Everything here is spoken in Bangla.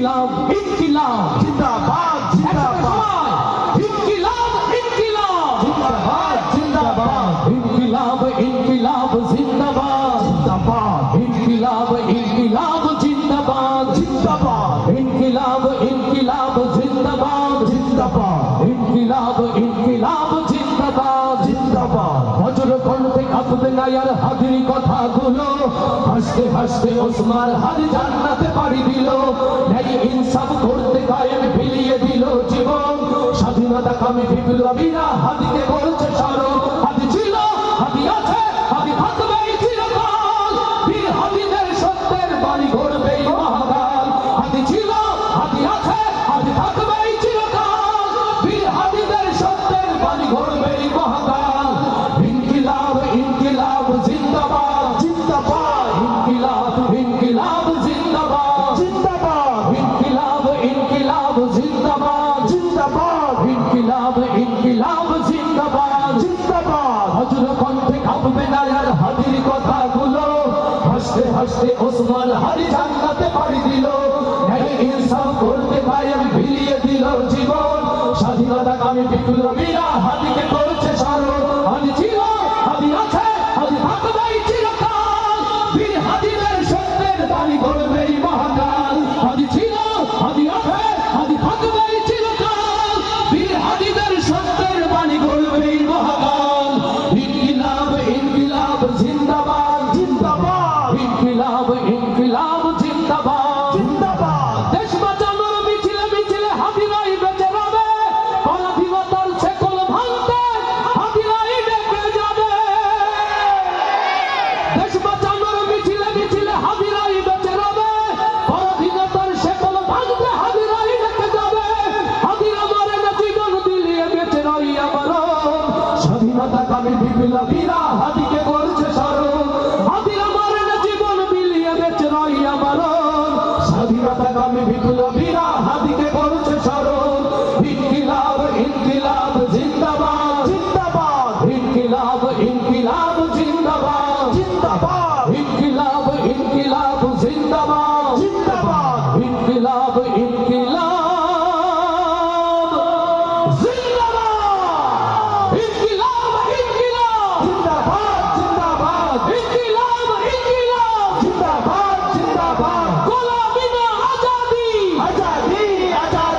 ইনকিলাব ইনকিলাব জিন্দাবাদ জিন্দাবাদ ইনকিলাব ইনকিলাব জিন্দাবাদ জিন্দাবাদ ইনকিলাব ইনকিলাব জিন্দাবাদ জিন্দাবাদ ইনকিলাব ইনকিলাব জিন্দাবাদ জিন্দাবাদ ইনকিলাব ইনকিলাব জিন্দাবাদ জিন্দাবাদ ইনকিলাব ইনকিলাব জিন্দাবাদ জিন্দাবাদ বজ্র কণ্ঠে কাঁপবে না আর হাদির কথাগুলো হাসতে হাসতে ওসমান হাদি জান্নাতে পাড়ি দিল ন্যায় ইনসাফ করতে কায়েম বিলিয়ে দিল জীবন স্বাধীনতা কামী বিপ্লবীরা হাদিকে বলছে স্মরণ হাদি ছিল হাদি আছে হাদি থাকবে চিরকাল বীর হাদিদের সত্যের বাড়ি গড়বে মহাকাল হাদি ছিল হাদি আছে হাদি থাকবে চিরকাল বীর হাদিদের সত্যের বাড়ি গড়বে মহাকাল ইনকিলাব ইনকিলাব জিন্দাবাদ জিন্দাবাদ ইনকিলাব ইনকিলাব জিন্দাবাদ জিন্দাবাদ ইনকিলাব ইনকিলাব জিন্দাবাদ জিন্দাবাদ ইনকিলাব ইনকিলাব জিন্দাবাদ জিন্দাবাদ হজর কণ্ঠে কাঁপবে না আর হাদির কথাগুলো হাসতে হাসতে ওসমান হাদি জান্নাতে পাড়ি দিল ন্যায় ইনসাফ করতে কায়েম বিলিয়ে দিল জীবন স্বাধীনতা কামী বিপ্লবীরা হাদিকে করছে স্মরণ হাদি ছিল